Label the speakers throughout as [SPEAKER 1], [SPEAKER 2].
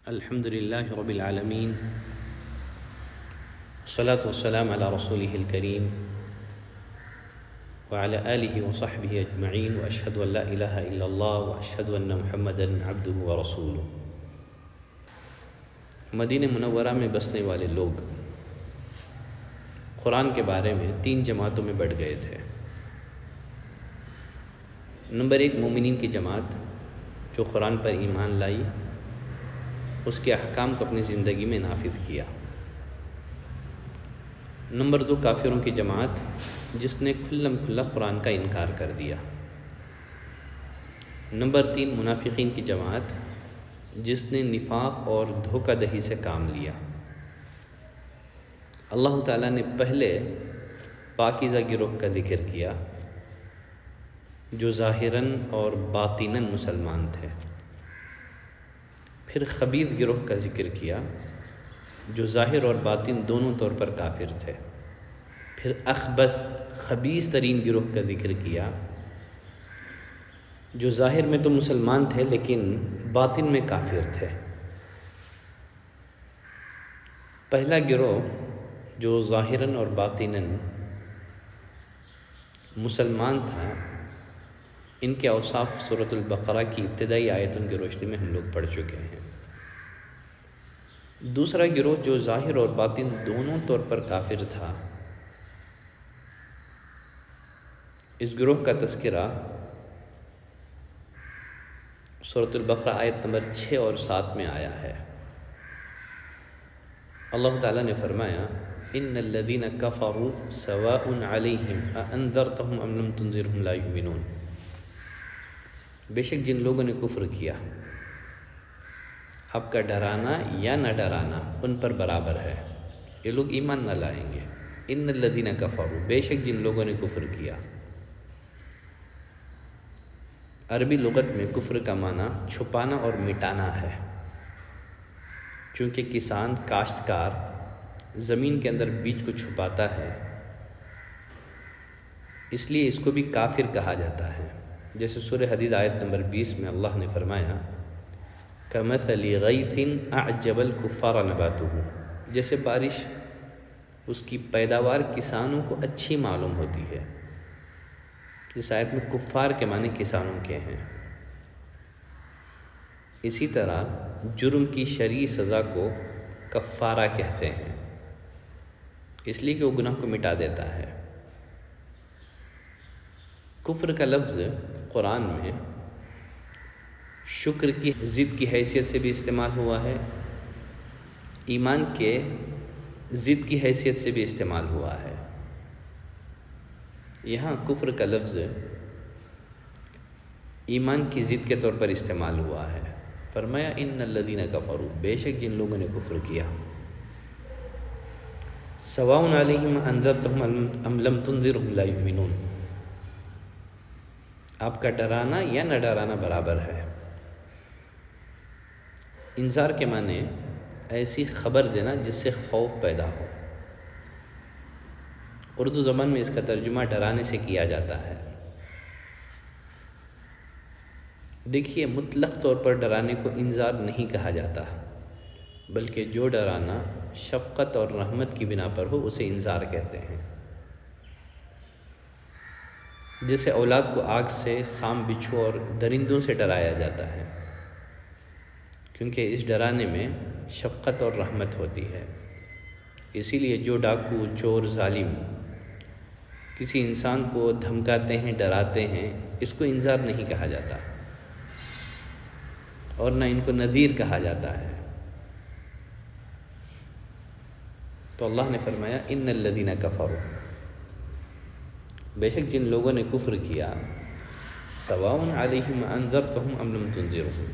[SPEAKER 1] الحمد لله رب العالمين، والصلاة والسلام على رسوله الكريم وعلى آله وصحبه أجمعين، وأشهد أن لا إله إلا الله وأشهد أن محمدا عبده ورسوله۔ مدینہ منورہ میں بسنے والے لوگ قرآن کے بارے میں 3 جماعتوں میں بٹ گئے تھے۔ نمبر 1 مومنین کی جماعت جو قرآن پر ایمان لائی، اس کے احکام کو اپنی زندگی میں نافذ کیا۔ نمبر 2 کافروں کی جماعت جس نے کھلم کھلا قرآن کا انکار کر دیا۔ نمبر 3 منافقین کی جماعت جس نے نفاق اور دھوکہ دہی سے کام لیا۔ اللہ تعالیٰ نے پہلے پاکیزہ گروہ کا ذکر کیا جو ظاہراً اور باطناً مسلمان تھے، پھر خبیث گروہ کا ذکر کیا جو ظاہر اور باطن دونوں طور پر کافر تھے، پھر اخبث خبیث ترین گروہ کا ذکر کیا جو ظاہر میں تو مسلمان تھے لیکن باطن میں کافر تھے۔ پہلا گروہ جو ظاہراً اور باطناً مسلمان تھا، ان کے اوصاف سورۃ البقرہ کی ابتدائی آیتوں کی روشنی میں ہم لوگ پڑھ چکے ہیں۔ دوسرا گروہ جو ظاہر اور باطن دونوں طور پر کافر تھا، اس گروہ کا تذکرہ سورۃ البقرہ آیت نمبر 6 اور 7 میں آیا ہے۔ اللہ تعالیٰ نے فرمایا ان الذین کفروا سواء علیہم اانذرتہم ام لم تنذرہم لا یؤمنون۔ بے شک جن لوگوں نے کفر کیا، آپ کا ڈرانا یا نہ ڈرانا ان پر برابر ہے، یہ لوگ ایمان نہ لائیں گے۔ ان الذین کفروا، بے شک جن لوگوں نے کفر کیا۔ عربی لغت میں کفر کا معنی چھپانا اور مٹانا ہے۔ چونکہ کسان کاشتکار زمین کے اندر بیج کو چھپاتا ہے، اس لیے اس کو بھی کافر کہا جاتا ہے۔ جیسے سورہ حدید آیت نمبر 20 میں اللہ نے فرمایا کمثل غیث اعجب الکفار نباتہ، جیسے بارش اس کی پیداوار کسانوں کو اچھی معلوم ہوتی ہے۔ اس آیت میں کفار کے معنی کسانوں کے ہیں۔ اسی طرح جرم کی شرعی سزا کو کفارہ کہتے ہیں، اس لیے کہ وہ گناہ کو مٹا دیتا ہے۔ کفر کا لفظ قرآن میں شکر کی ضد کی حیثیت سے بھی استعمال ہوا ہے، ایمان کے ضد کی حیثیت سے بھی استعمال ہوا ہے۔ یہاں کفر کا لفظ ایمان کی ضد کے طور پر استعمال ہوا ہے۔ فرمایا ان الذین کفروا، بے شک جن لوگوں نے کفر کیا، سواء علیہم انذرتہم ام لم تنذرہم لا یؤمنون، آپ کا ڈرانا یا نہ ڈرانا برابر ہے۔ انذار کے معنی ایسی خبر دینا جس سے خوف پیدا ہو۔ اردو زبان میں اس کا ترجمہ ڈرانے سے کیا جاتا ہے۔ دیکھیے، مطلق طور پر ڈرانے کو انذار نہیں کہا جاتا، بلکہ جو ڈرانا شفقت اور رحمت کی بنا پر ہو اسے انذار کہتے ہیں۔ جیسے اولاد کو آگ سے، سام بچھو اور درندوں سے ڈرایا جاتا ہے، کیونکہ اس ڈرانے میں شفقت اور رحمت ہوتی ہے۔ اسی لیے جو ڈاکو، چور، ظالم کسی انسان کو دھمکاتے ہیں، ڈراتے ہیں، اس کو انذار نہیں کہا جاتا، اور نہ ان کو نذیر کہا جاتا ہے۔ تو اللہ نے فرمایا ان الذین کفروا، بے شک جن لوگوں نے کفر کیا، سواء علیہم انذرتہم ام لم تنذرہم،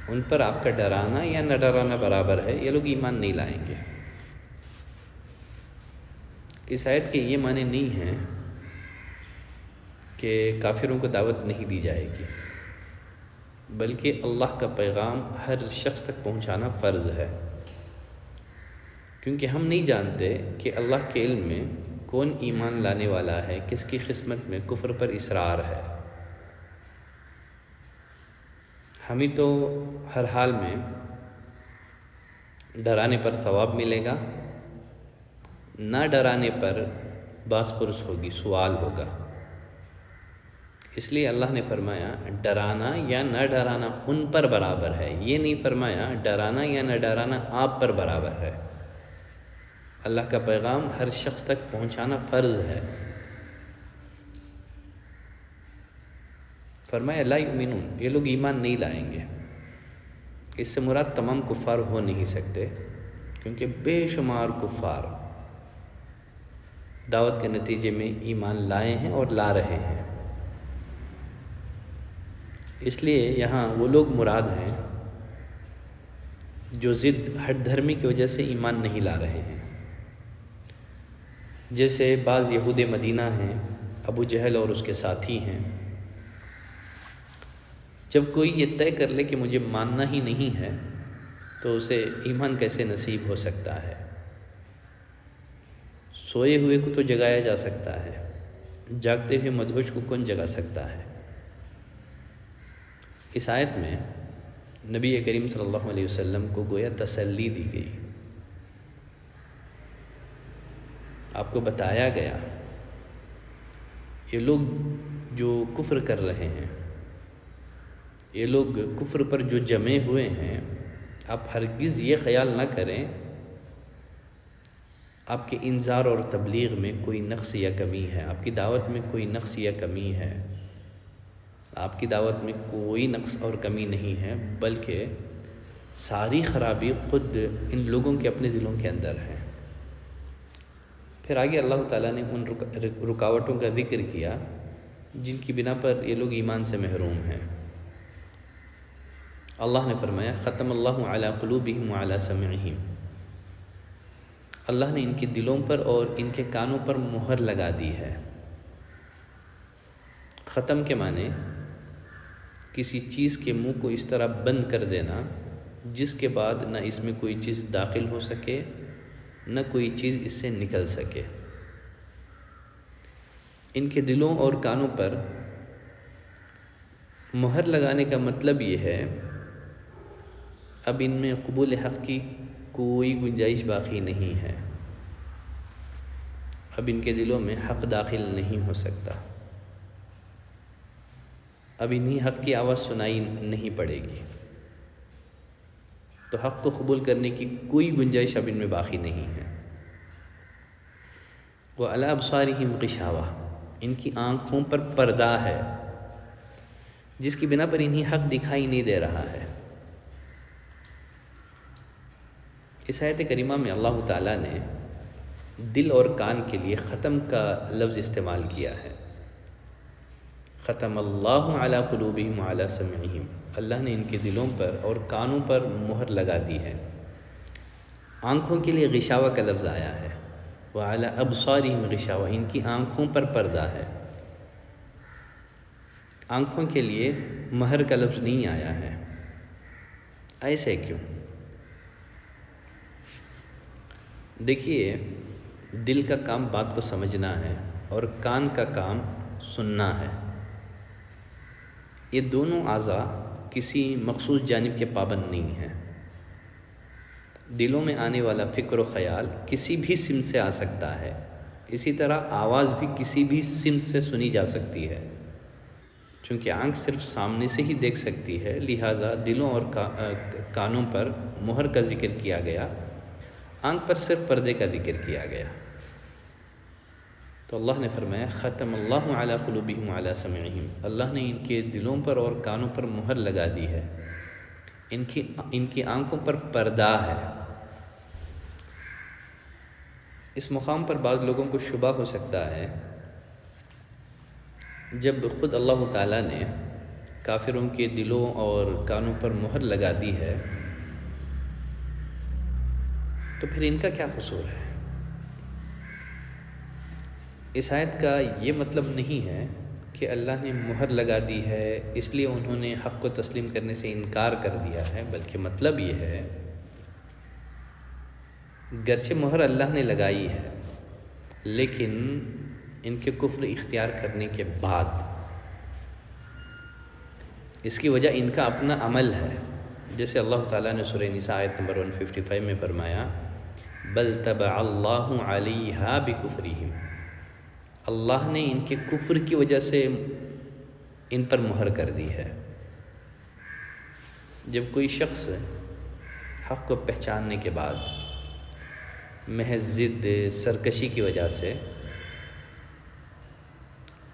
[SPEAKER 1] ان پر آپ کا ڈرانا یا نہ ڈرانا برابر ہے، یہ لوگ ایمان نہیں لائیں گے۔ اس آیت کے یہ معنی نہیں ہیں کہ کافروں کو دعوت نہیں دی جائے گی، بلکہ اللہ کا پیغام ہر شخص تک پہنچانا فرض ہے، کیونکہ ہم نہیں جانتے کہ اللہ کے علم میں کون ایمان لانے والا ہے، کس کی قسمت میں کفر پر اصرار ہے۔ ہمیں تو ہر حال میں ڈرانے پر ثواب ملے گا، نہ ڈرانے پر باس پرس ہوگی، سوال ہوگا۔ اس لیے اللہ نے فرمایا ڈرانا یا نہ ڈرانا ان پر برابر ہے، یہ نہیں فرمایا ڈرانا یا نہ ڈرانا آپ پر برابر ہے۔ اللہ کا پیغام ہر شخص تک پہنچانا فرض ہے۔ فرمایا لا یؤمنون، یہ لوگ ایمان نہیں لائیں گے۔ اس سے مراد تمام کفار ہو نہیں سکتے، کیونکہ بے شمار کفار دعوت کے نتیجے میں ایمان لائے ہیں اور لا رہے ہیں۔ اس لیے یہاں وہ لوگ مراد ہیں جو ضد ہٹ دھرمی کی وجہ سے ایمان نہیں لا رہے ہیں، جیسے بعض یہود مدینہ ہیں، ابو جہل اور اس کے ساتھی ہیں۔ جب کوئی یہ طے کر لے کہ مجھے ماننا ہی نہیں ہے تو اسے ایمان کیسے نصیب ہو سکتا ہے؟ سوئے ہوئے کو تو جگایا جا سکتا ہے، جاگتے ہوئے مدہوش کو کون جگا سکتا ہے؟ اس آیت میں نبی کریم صلی اللہ علیہ وسلم کو گویا تسلی دی گئی، آپ کو بتایا گیا یہ لوگ جو کفر کر رہے ہیں، یہ لوگ کفر پر جو جمے ہوئے ہیں، آپ ہرگز یہ خیال نہ کریں آپ کے انذار اور تبلیغ میں کوئی نقص یا کمی ہے، آپ کی دعوت میں کوئی نقص یا کمی ہے۔ آپ کی دعوت میں کوئی نقص اور کمی نہیں ہے، بلکہ ساری خرابی خود ان لوگوں کے اپنے دلوں کے اندر ہے۔ پھر آگے اللہ تعالیٰ نے ان رکاوٹوں کا ذکر کیا جن کی بنا پر یہ لوگ ایمان سے محروم ہیں۔ اللہ نے فرمایا ختم اللہ علی قلوبہم وعلی سمعہم، اللہ نے ان کے دلوں پر اور ان کے کانوں پر مہر لگا دی ہے۔ ختم کے معنی کسی چیز کے منہ کو اس طرح بند کر دینا جس کے بعد نہ اس میں کوئی چیز داخل ہو سکے نہ کوئی چیز اس سے نکل سکے۔ ان کے دلوں اور کانوں پر مہر لگانے کا مطلب یہ ہے اب ان میں قبول حق کی کوئی گنجائش باقی نہیں ہے، اب ان کے دلوں میں حق داخل نہیں ہو سکتا، اب انہی حق کی آواز سنائی نہیں پڑے گی، تو حق کو قبول کرنے کی کوئی گنجائش اب ان میں باقی نہیں ہے۔ وَعَلَىٰ أَبْصَارِهِمْ غِشَاوَةٌ، ان کی آنکھوں پر پردہ ہے جس کی بنا پر انہیں حق دکھائی نہیں دے رہا ہے۔ اس آیت کریمہ میں اللہ تعالیٰ نے دل اور کان کے لیے ختم کا لفظ استعمال کیا ہے۔ ختم اللہ علی قلوبہم وعلی سمعہم، اللہ نے ان کے دلوں پر اور کانوں پر مہر لگا دی ہے۔ آنکھوں کے لیے غشاوہ کا لفظ آیا ہے، وعلی ابصارہم غشاوہ، ان کی آنکھوں پر پردہ ہے۔ آنکھوں کے لیے مہر کا لفظ نہیں آیا ہے، ایسے کیوں؟ دیکھیے، دل کا کام بات کو سمجھنا ہے اور کان کا کام سننا ہے۔ یہ دونوں اعضاء کسی مخصوص جانب کے پابند نہیں ہیں۔ دلوں میں آنے والا فکر و خیال کسی بھی سمت سے آ سکتا ہے، اسی طرح آواز بھی کسی بھی سمت سے سنی جا سکتی ہے۔ چونکہ آنکھ صرف سامنے سے ہی دیکھ سکتی ہے، لہٰذا دلوں اور کانوں پر مہر کا ذکر کیا گیا، آنکھ پر صرف پردے کا ذکر کیا گیا۔ تو اللہ نے فرمایا ختم اللہ علی قلوبہم وعلی سمعہم، اللہ نے ان کے دلوں پر اور کانوں پر مہر لگا دی ہے، ان کی آنکھوں پر پردہ ہے۔ اس مقام پر بعض لوگوں کو شبہ ہو سکتا ہے، جب خود اللہ تعالیٰ نے کافروں کے دلوں اور کانوں پر مہر لگا دی ہے تو پھر ان کا کیا قصور ہے؟ اس آیت کا یہ مطلب نہیں ہے کہ اللہ نے مہر لگا دی ہے اس لیے انہوں نے حق کو تسلیم کرنے سے انکار کر دیا ہے، بلکہ مطلب یہ ہے گرچہ مہر اللہ نے لگائی ہے لیکن ان کے کفر اختیار کرنے کے بعد اس کی وجہ ان کا اپنا عمل ہے، جیسے اللہ تعالیٰ نے سورہ نساء آیت نمبر 155 میں فرمایا بل طبع اللہ علیہا بکفرہم، اللہ نے ان کے کفر کی وجہ سے ان پر مہر کر دی ہے۔ جب کوئی شخص حق کو پہچاننے کے بعد محض ضد سرکشی کی وجہ سے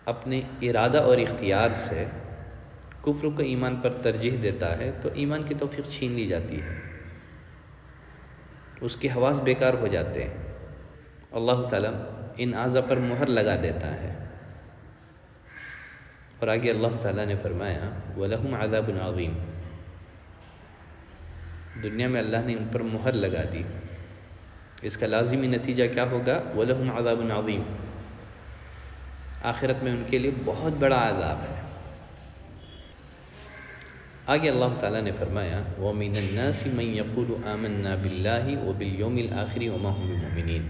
[SPEAKER 1] اپنے ارادہ اور اختیار سے کفر کو ایمان پر ترجیح دیتا ہے تو ایمان کی توفیق چھین لی جاتی ہے، اس کے حواس بیکار ہو جاتے ہیں، اللہ تعالیٰ ان اعضاء پر مہر لگا دیتا ہے۔ اور آگے اللہ تعالیٰ نے فرمایا وَلَهُمْ عَذَابٌ عَظِيمٌ، دنیا میں اللہ نے ان پر مہر لگا دی، اس کا لازمی نتیجہ کیا ہوگا؟ وَلَهُمْ عَذَابٌ عَظِيمٌ، آخرت میں ان کے لیے بہت بڑا عذاب ہے۔ آگے اللہ تعالیٰ نے فرمایا وَمِنَ النَّاسِ مَن يَقُولُ آمَنَّا بِاللَّهِ وَبِالْيَوْمِ الْآخِرِ وَمَا هُم بِمُؤْمِنِينَ،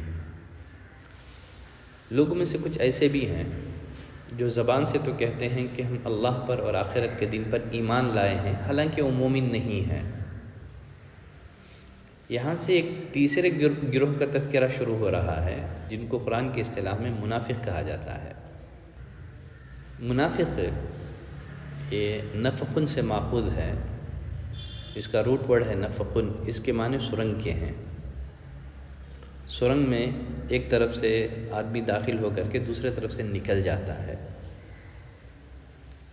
[SPEAKER 1] لوگوں میں سے کچھ ایسے بھی ہیں جو زبان سے تو کہتے ہیں کہ ہم اللہ پر اور آخرت کے دن پر ایمان لائے ہیں، حالانکہ وہ مومن نہیں ہیں۔ یہاں سے ایک تیسرے گروہ کا تذکرہ شروع ہو رہا ہے جن کو قرآن کی اصطلاح میں منافق کہا جاتا ہے۔ منافق یہ نفقن سے ماخوذ ہے، اس کا روٹ ورڈ ہے نفقن، اس کے معنی سرنگ کے ہیں۔ سرنگ میں ایک طرف سے آدمی داخل ہو کر کے دوسرے طرف سے نکل جاتا ہے۔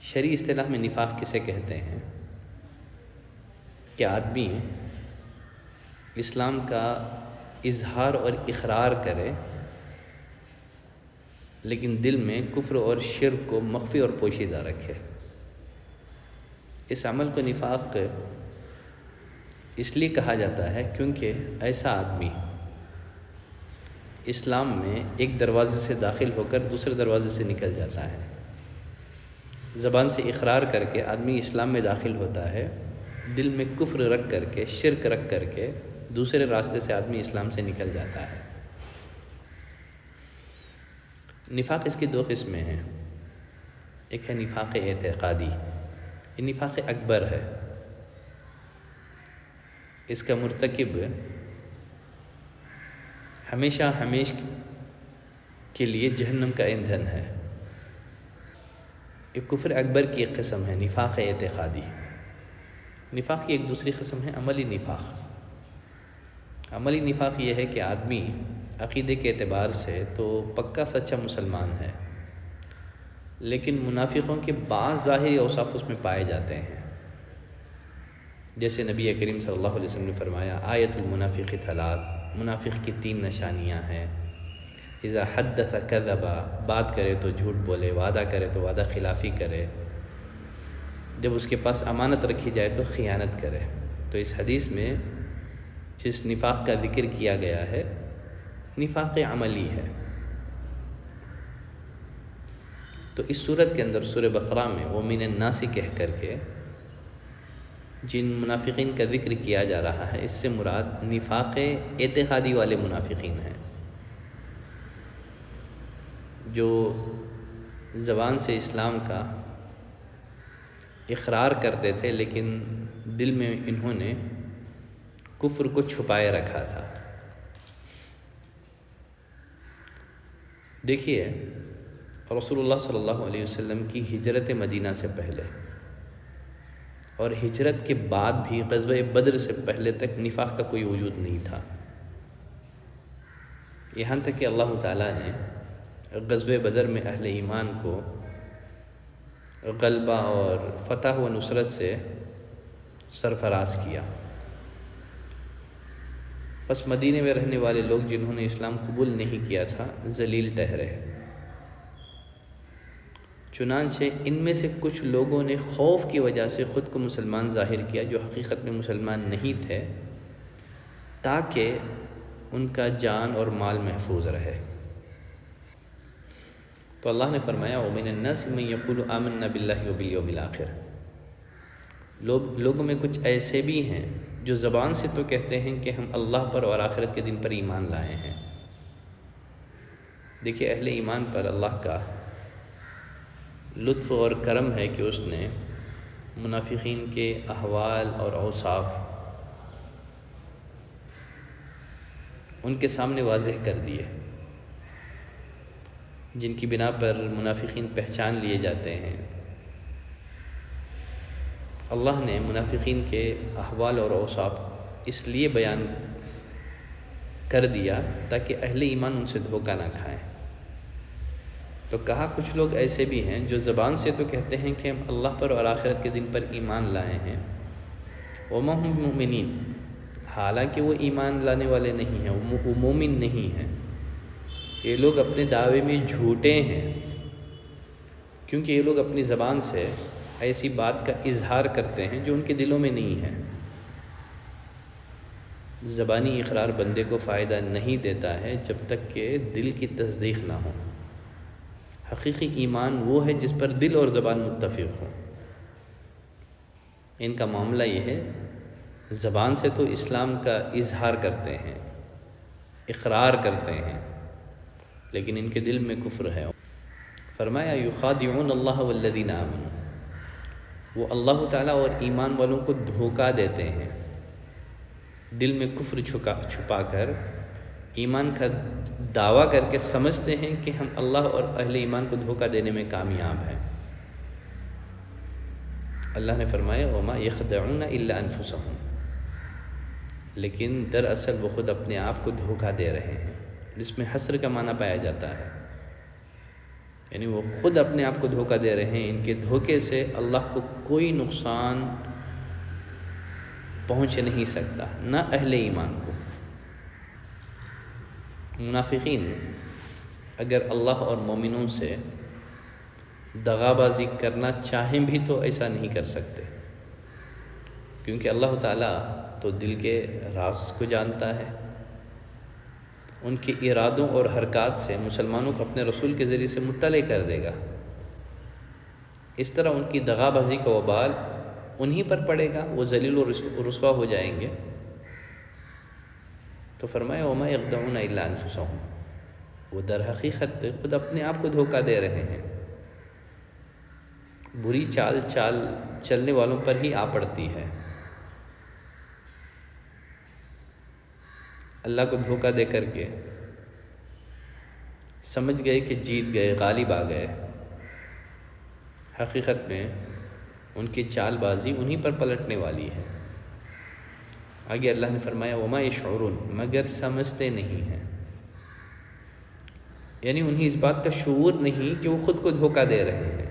[SPEAKER 1] شرعی اصطلاح میں نفاق کسے کہتے ہیں کہ آدمی اسلام کا اظہار اور اقرار کرے لیکن دل میں کفر اور شرک کو مخفی اور پوشیدہ رکھے۔ اس عمل کو نفاق اس لیے کہا جاتا ہے کیونکہ ایسا آدمی اسلام میں ایک دروازے سے داخل ہو کر دوسرے دروازے سے نکل جاتا ہے۔ زبان سے اقرار کر کے آدمی اسلام میں داخل ہوتا ہے، دل میں کفر رکھ کر کے شرک رکھ کر کے دوسرے راستے سے آدمی اسلام سے نکل جاتا ہے۔ نفاق اس کی دو قسمیں ہیں، ایک ہے نفاق اعتقادی، یہ نفاق اکبر ہے، اس کا مرتکب ہمیشہ کے لیے جہنم کا ایندھن ہے۔ یہ کفر اکبر کی ایک قسم ہے نفاق اعتقادی۔ نفاق کی ایک دوسری قسم ہے عملی نفاق۔ عملی نفاق یہ ہے کہ آدمی عقیدے کے اعتبار سے تو پکا سچا مسلمان ہے لیکن منافقوں کے بعض ظاہری اوصاف اس میں پائے جاتے ہیں، جیسے نبی کریم صلی اللہ علیہ وسلم نے فرمایا آیت المنافق ثلاث، منافق کی 3 نشانیاں ہیں، اذا حدث کذب، بات کرے تو جھوٹ بولے، وعدہ کرے تو وعدہ خلافی کرے، جب اس کے پاس امانت رکھی جائے تو خیانت کرے۔ تو اس حدیث میں جس نفاق کا ذکر کیا گیا ہے نفاق عملی ہے۔ تو اس صورت کے اندر سورہ بقرہ میں وَمِنَ النَّاسِ کہہ کر کے جن منافقین کا ذکر کیا جا رہا ہے اس سے مراد نفاق اعتقادی والے منافقین ہیں، جو زبان سے اسلام کا اقرار کرتے تھے لیکن دل میں انہوں نے کفر کو چھپائے رکھا تھا۔ دیکھیے رسول اللہ صلی اللہ علیہ وسلم کی ہجرت مدینہ سے پہلے اور ہجرت کے بعد بھی غزوہ بدر سے پہلے تک نفاق کا کوئی وجود نہیں تھا، یہاں تک کہ اللہ تعالیٰ نے غزوہ بدر میں اہل ایمان کو غلبہ اور فتح و نصرت سے سرفراز کیا۔ بس مدینے میں رہنے والے لوگ جنہوں نے اسلام قبول نہیں کیا تھا ذلیل ٹھہرے، چنانچہ ان میں سے کچھ لوگوں نے خوف کی وجہ سے خود کو مسلمان ظاہر کیا جو حقیقت میں مسلمان نہیں تھے، تاکہ ان کا جان اور مال محفوظ رہے۔ تو اللہ نے فرمایا وَمِنَ النَّاسِ مَن يَقُولُ آمَنَّا بِاللَّهِ وَبِالْيَوْمِ الْآخِرِ، لوگوں میں کچھ ایسے بھی ہیں جو زبان سے تو کہتے ہیں کہ ہم اللہ پر اور آخرت کے دن پر ایمان لائے ہیں۔ دیکھیے اہل ایمان پر اللہ کا لطف اور کرم ہے کہ اس نے منافقین کے احوال اور اوصاف ان کے سامنے واضح کر دیے، جن کی بنا پر منافقین پہچان لیے جاتے ہیں۔ اللہ نے منافقین کے احوال اور اوصاف اس لیے بیان کر دیا تاکہ اہل ایمان ان سے دھوکہ نہ کھائیں۔ تو کہا کچھ لوگ ایسے بھی ہیں جو زبان سے تو کہتے ہیں کہ ہم اللہ پر اور آخرت کے دن پر ایمان لائے ہیں، وما هم مؤمنین، حالانکہ وہ ایمان لانے والے نہیں ہیں، وہ مومن نہیں ہیں۔ یہ لوگ اپنے دعوے میں جھوٹے ہیں، کیونکہ یہ لوگ اپنی زبان سے ایسی بات کا اظہار کرتے ہیں جو ان کے دلوں میں نہیں ہے۔ زبانی اقرار بندے کو فائدہ نہیں دیتا ہے جب تک کہ دل کی تصدیق نہ ہو۔ حقیقی ایمان وہ ہے جس پر دل اور زبان متفق ہوں۔ ان کا معاملہ یہ ہے، زبان سے تو اسلام کا اظہار کرتے ہیں، اقرار کرتے ہیں، لیکن ان کے دل میں کفر ہے۔ فرمایا یخادعون اللہ والذین آمنوا، وہ اللہ تعالیٰ اور ایمان والوں کو دھوکہ دیتے ہیں، دل میں کفر چھپا کر ایمان کا دعویٰ کر کے سمجھتے ہیں کہ ہم اللہ اور اہل ایمان کو دھوکہ دینے میں کامیاب ہیں۔ اللہ نے فرمایا وما یخدعون الا انفسهم، لیکن دراصل وہ خود اپنے آپ کو دھوکہ دے رہے ہیں، جس میں حسر کا معنی پایا جاتا ہے، یعنی وہ خود اپنے آپ کو دھوکہ دے رہے ہیں۔ ان کے دھوکے سے اللہ کو کوئی نقصان پہنچ نہیں سکتا، نہ اہل ایمان کو۔ منافقین اگر اللہ اور مومنوں سے دغا بازی کرنا چاہیں بھی تو ایسا نہیں کر سکتے، کیونکہ اللہ تعالیٰ تو دل کے راز کو جانتا ہے۔ ان کے ارادوں اور حرکات سے مسلمانوں کو اپنے رسول کے ذریعے سے مطلع کر دے گا۔ اس طرح ان کی دغا بازی کا وبال انہی پر پڑے گا، وہ ذلیل و رسوا ہو جائیں گے۔ تو فرمایا وما یخدعون الا انفسهم، وہ در حقیقت خود اپنے آپ کو دھوکہ دے رہے ہیں۔ بری چال چلنے والوں پر ہی آ پڑتی ہے۔ اللہ کو دھوکہ دے کر کے سمجھ گئے کہ جیت گئے، غالب آ گئے، حقیقت میں ان کی چال بازی انہی پر پلٹنے والی ہے۔ آگے اللہ نے فرمایا وما یشعرون، مگر سمجھتے نہیں ہیں، یعنی انہیں اس بات کا شعور نہیں کہ وہ خود کو دھوکہ دے رہے ہیں۔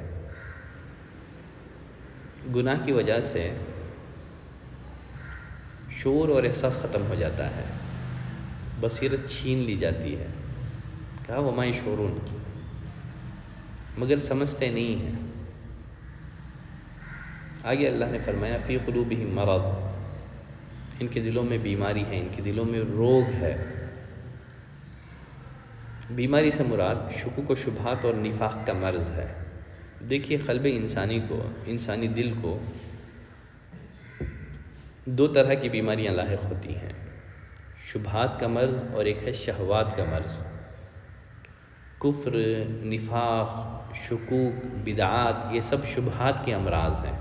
[SPEAKER 1] گناہ کی وجہ سے شعور اور احساس ختم ہو جاتا ہے، بصیرت چھین لی جاتی ہے۔ کہا وما یشعرون، مگر سمجھتے نہیں ہیں۔ آگے اللہ نے فرمایا فی قلوبہم مرض، ان کے دلوں میں بیماری ہے، ان کے دلوں میں روگ ہے۔ بیماری سے مراد شکوک و شبہات اور نفاق کا مرض ہے۔ دیکھیے قلب انسانی دل کو دو طرح کی بیماریاں لاحق ہوتی ہیں، شبہات کا مرض اور ایک ہے شہوات کا مرض۔ کفر، نفاق، شکوک، بدعات، یہ سب شبہات کے امراض ہیں۔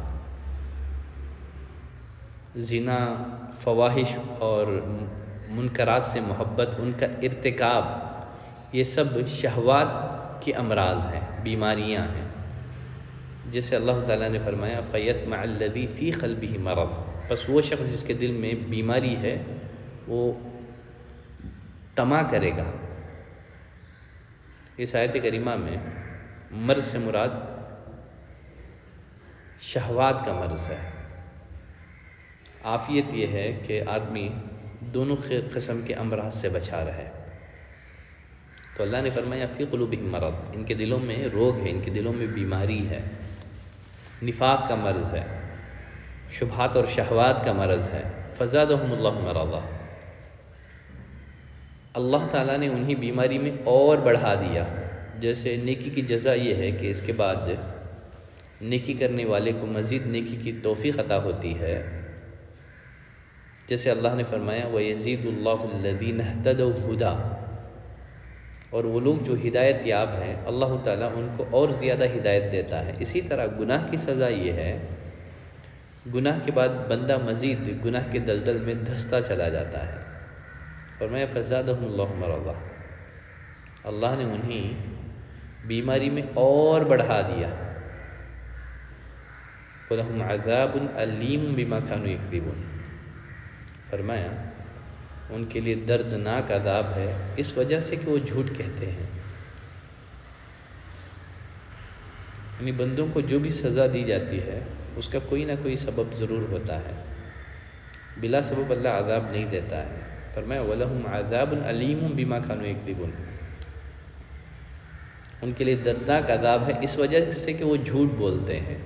[SPEAKER 1] زنا، فواحش اور منکرات سے محبت، ان کا ارتکاب، یہ سب شہوات کے امراض ہیں، بیماریاں ہیں۔ جیسے اللہ تعالیٰ نے فرمایا فَيَطْمَعَ الَّذِي فِي قَلْبِهِ مَرَضٌ، بس وہ شخص جس کے دل میں بیماری ہے وہ طمع کرے گا۔ اس آیت کریمہ میں مرض سے مراد شہوات کا مرض ہے۔ عافیت یہ ہے کہ آدمی دونوں قسم کے امراض سے بچا رہے۔ تو اللہ نے فرمایا فی قلوبہم مرض، ان کے دلوں میں روگ ہے، ان کے دلوں میں بیماری ہے، نفاق کا مرض ہے، شبہات اور شہوات کا مرض ہے۔ فزادہم اللہ مرضا، اللہ تعالیٰ نے انہی بیماری میں اور بڑھا دیا۔ جیسے نیکی کی جزا یہ ہے کہ اس کے بعد نیکی کرنے والے کو مزید نیکی کی توفیق عطا ہوتی ہے، جیسے اللہ نے فرمایا وَيَزِيدُ اللَّهُ الَّذِينَ اهْتَدَوْا هُدًى، اور وہ لوگ جو ہدایت یاب ہیں اللہ تعالیٰ ان کو اور زیادہ ہدایت دیتا ہے۔ اسی طرح گناہ کی سزا یہ ہے گناہ کے بعد بندہ مزید گناہ کے دلدل میں دھستا چلا جاتا ہے۔ فرمایا فزادہم اللہ مرضا، اللہ نے انہیں بیماری میں اور بڑھا دیا۔ وَلَهُمْ عَذَابٌ أَلِيمٌ بِمَا كَانُوا يَكْذِبُونَ، فرمایا ان کے لیے دردناک عذاب ہے اس وجہ سے کہ وہ جھوٹ کہتے ہیں۔ یعنی بندوں کو جو بھی سزا دی جاتی ہے اس کا کوئی نہ کوئی سبب ضرور ہوتا ہے، بلا سبب اللہ عذاب نہیں دیتا ہے۔ فرمایا وَلَهُمْ عَذَابٌ أَلِيمٌ بِمَا كَانُوا يَكْذِبُونَ، ان کے لیے دردناک عذاب ہے اس وجہ سے کہ وہ جھوٹ بولتے ہیں۔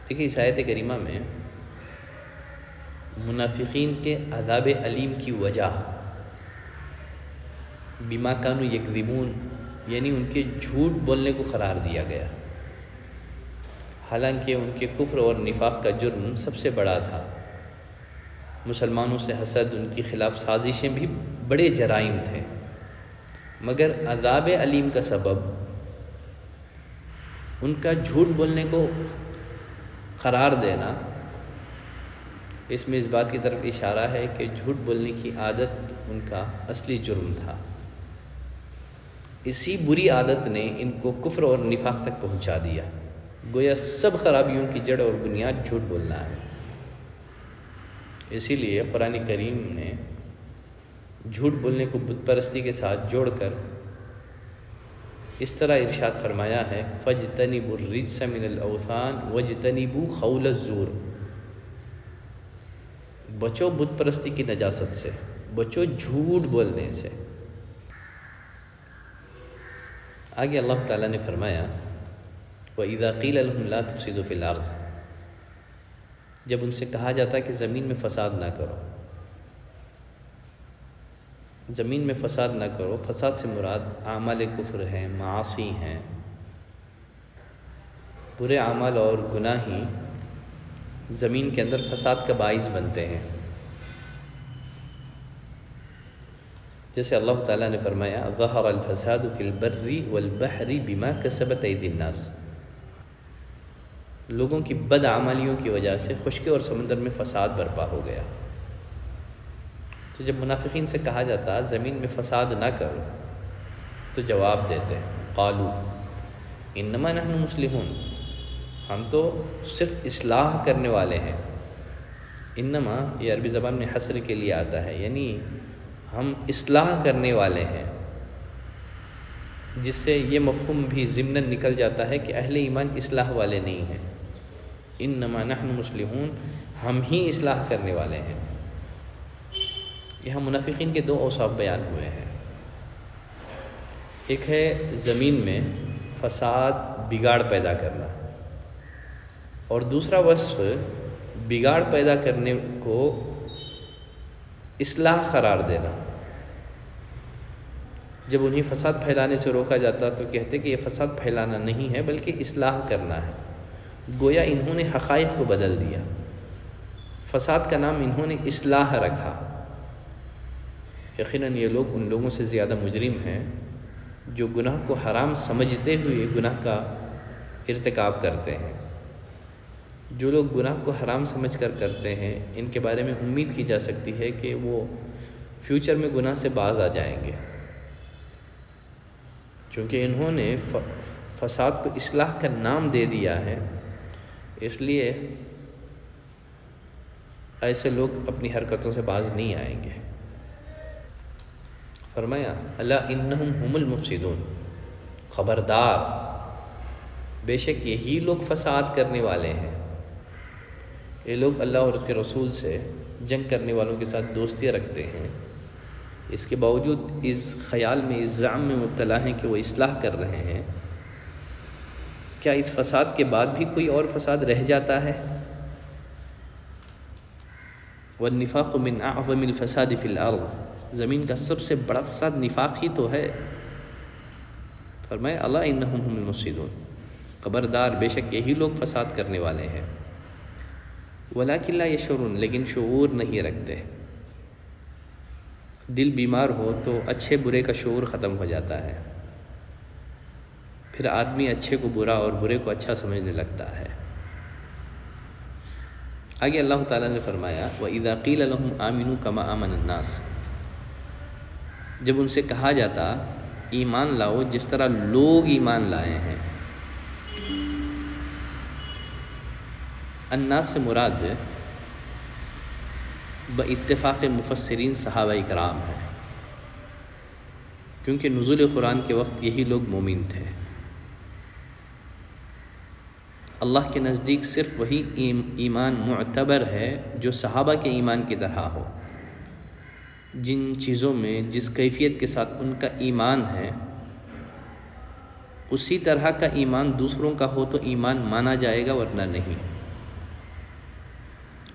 [SPEAKER 1] دیکھیے اس آیت کریمہ میں منافقین کے عذاب علیم کی وجہ بما کانوا یکذبون، یعنی ان کے جھوٹ بولنے کو قرار دیا گیا، حالانکہ ان کے کفر اور نفاق کا جرم سب سے بڑا تھا۔ مسلمانوں سے حسد، ان کے خلاف سازشیں بھی بڑے جرائم تھے، مگر عذاب علیم کا سبب ان کا جھوٹ بولنے کو قرار دینا، اس میں اس بات کی طرف اشارہ ہے کہ جھوٹ بولنے کی عادت ان کا اصلی جرم تھا۔ اسی بری عادت نے ان کو کفر اور نفاق تک پہنچا دیا، گویا سب خرابیوں کی جڑ اور بنیاد جھوٹ بولنا ہے۔ اسی لیے قرآن کریم نے جھوٹ بولنے کو بت پرستی کے ساتھ جوڑ کر اس طرح ارشاد فرمایا ہے فَاجْتَنِبُوا الرِّجْسَ مِنَ الْأَوْثَانِ وَاجْتَنِبُوا قَوْلَ الزُّورِ، بچو بت پرستی کی نجاست سے، بچو جھوٹ بولنے سے۔ آگے اللہ تعالیٰ نے فرمایا وَإِذَا قِيلَ لَهُمْ لَا تُفْسِدُوا فِي الْأَرْضِ، جب ان سے کہا جاتا ہے کہ زمین میں فساد نہ کرو، زمین میں فساد نہ کرو، فساد سے مراد اعمال کفر ہیں، معاصی ہیں، برے اعمال اور گناہ ہی زمین کے اندر فساد کا باعث بنتے ہیں۔ جیسے اللہ تعالیٰ نے فرمایا ظہر الفساد فی البر والبحر بما کسبت ایدی الناس، لوگوں کی بد اعمالیوں کی وجہ سے خشکی اور سمندر میں فساد برپا ہو گیا۔ تو جب منافقین سے کہا جاتا زمین میں فساد نہ کرو تو جواب دیتے قالوا انما نحن مصلحون، ہم تو صرف اصلاح کرنے والے ہیں۔ انما یہ عربی زبان میں حصر کے لیے آتا ہے، یعنی ہم اصلاح کرنے والے ہیں، جس سے یہ مفہوم بھی ضمناً نکل جاتا ہے کہ اہل ایمان اصلاح والے نہیں ہیں۔ انما نحن مصلحون، ہم ہی اصلاح کرنے والے ہیں۔ یہاں منافقین کے دو اوصاف بیان ہوئے ہیں، ایک ہے زمین میں فساد بگاڑ پیدا کرنا، اور دوسرا وصف بگاڑ پیدا کرنے کو اصلاح قرار دینا۔ جب انہیں فساد پھیلانے سے روکا جاتا تو کہتے کہ یہ فساد پھیلانا نہیں ہے بلکہ اصلاح کرنا ہے، گویا انہوں نے حقائق کو بدل دیا۔ فساد کا نام انہوں نے اصلاح رکھا۔ یقیناً یہ لوگ ان لوگوں سے زیادہ مجرم ہیں جو گناہ کو حرام سمجھتے ہوئے گناہ کا ارتکاب کرتے ہیں۔ جو لوگ گناہ کو حرام سمجھ کر کرتے ہیں ان کے بارے میں امید کی جا سکتی ہے کہ وہ فیوچر میں گناہ سے باز آ جائیں گے، چونکہ انہوں نے فساد کو اصلاح کا نام دے دیا ہے، اس لیے ایسے لوگ اپنی حرکتوں سے باز نہیں آئیں گے۔ فرمایا الا انہم هم المفسدون، خبردار بے شک یہی لوگ فساد کرنے والے ہیں۔ یہ لوگ اللہ اور اس کے رسول سے جنگ کرنے والوں کے ساتھ دوستیاں رکھتے ہیں، اس کے باوجود اس خیال میں، اس زعم میں مبتلا ہیں کہ وہ اصلاح کر رہے ہیں۔ کیا اس فساد کے بعد بھی کوئی اور فساد رہ جاتا ہے؟ والنفاق من اعظم الفساد فی الارض، زمین کا سب سے بڑا فساد نفاق ہی تو ہے۔ فرمایا الا انہم هم المفسدون، خبردار بے شک یہی لوگ فساد کرنے والے ہیں۔ ولکن لا یشعرون، لیکن شعور نہیں رکھتے۔ دل بیمار ہو تو اچھے برے کا شعور ختم ہو جاتا ہے، پھر آدمی اچھے کو برا اور برے کو اچھا سمجھنے لگتا ہے۔ آگے اللہ تعالیٰ نے فرمایا وَإِذَا قِيلَ لَهُمْ آمِنُوا كَمَا آمَنَ النَّاسِ، جب ان سے کہا جاتا ایمان لاؤ جس طرح لوگ ایمان لائے ہیں. الناس سے مراد باتفاق مفسرین صحابہ کرام ہے، کیونکہ نزول قرآن کے وقت یہی لوگ مومن تھے. اللہ کے نزدیک صرف وہی ایمان معتبر ہے جو صحابہ کے ایمان کی طرح ہو. جن چیزوں میں جس کیفیت کے ساتھ ان کا ایمان ہے اسی طرح کا ایمان دوسروں کا ہو تو ایمان مانا جائے گا، ورنہ نہیں.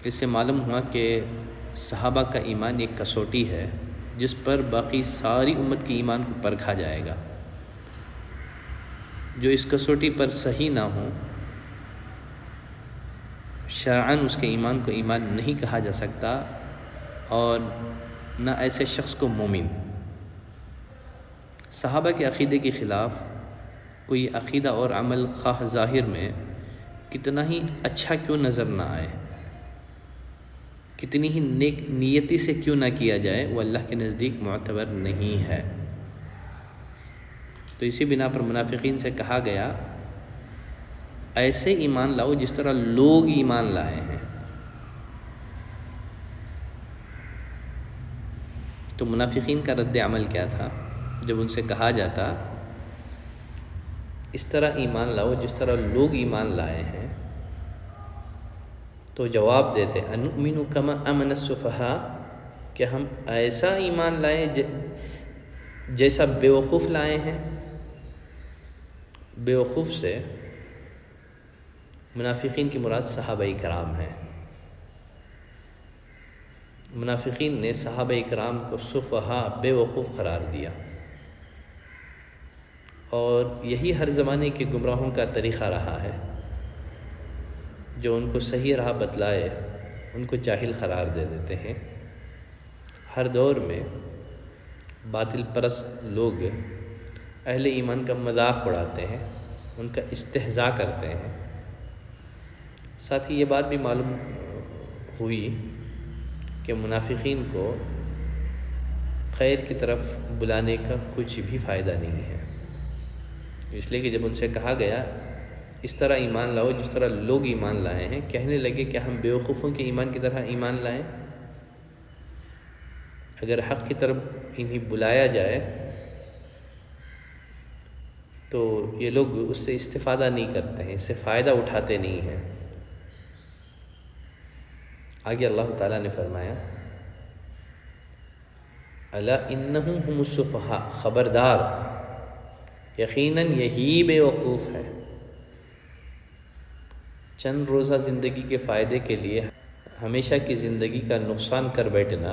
[SPEAKER 1] اس سے معلوم ہوا کہ صحابہ کا ایمان ایک کسوٹی ہے جس پر باقی ساری امت کے ایمان کو پرکھا جائے گا. جو اس کسوٹی پر صحیح نہ ہو شرعاً اس کے ایمان کو ایمان نہیں کہا جا سکتا، اور نہ ایسے شخص کو مومن. صحابہ کے عقیدے کے خلاف کوئی عقیدہ اور عمل خواہ ظاہر میں کتنا ہی اچھا کیوں نظر نہ آئے، کتنی ہی نیک نیتی سے کیوں نہ کیا جائے، وہ اللہ کے نزدیک معتبر نہیں ہے. تو اسی بنا پر منافقین سے کہا گیا ایسے ایمان لاؤ جس طرح لوگ ایمان لائے ہیں. تو منافقین کا رد عمل کیا تھا جب ان سے کہا جاتا اس طرح ایمان لاؤ جس طرح لوگ ایمان لائے ہیں؟ تو جواب دیتے انؤمن کما امن السفہاء، کہ ہم ایسا ایمان لائیں جیسا بیوقوف لائے ہیں. بیوقوف سے منافقین کی مراد صحابہ کرام ہیں. منافقین نے صحابہ کرام کو سفہاء بے وقوف قرار دیا، اور یہی ہر زمانے کے گمراہوں کا طریقہ رہا ہے. جو ان کو صحیح راہ بتلائے ان کو جاہل قرار دے دیتے ہیں. ہر دور میں باطل پرست لوگ اہل ایمان کا مذاق اڑاتے ہیں، ان کا استہزاء کرتے ہیں. ساتھ ہی یہ بات بھی معلوم ہوئی کہ منافقین کو خیر کی طرف بلانے کا کچھ بھی فائدہ نہیں ہے، اس لیے کہ جب ان سے کہا گیا اس طرح ایمان لاؤ جس طرح لوگ ایمان لائے ہیں، کہنے لگے کہ ہم بیوقوفوں کے ایمان کی طرح ایمان لائیں. اگر حق کی طرف انہیں بلایا جائے تو یہ لوگ اس سے استفادہ نہیں کرتے ہیں، اس سے فائدہ اٹھاتے نہیں ہیں. آگے اللہ تعالیٰ نے فرمایا الا انہم هم السفہاء، خبردار یقیناً یہی بے وقوف ہے. چند روزہ زندگی کے فائدے کے لیے ہمیشہ کی زندگی کا نقصان کر بیٹھنا،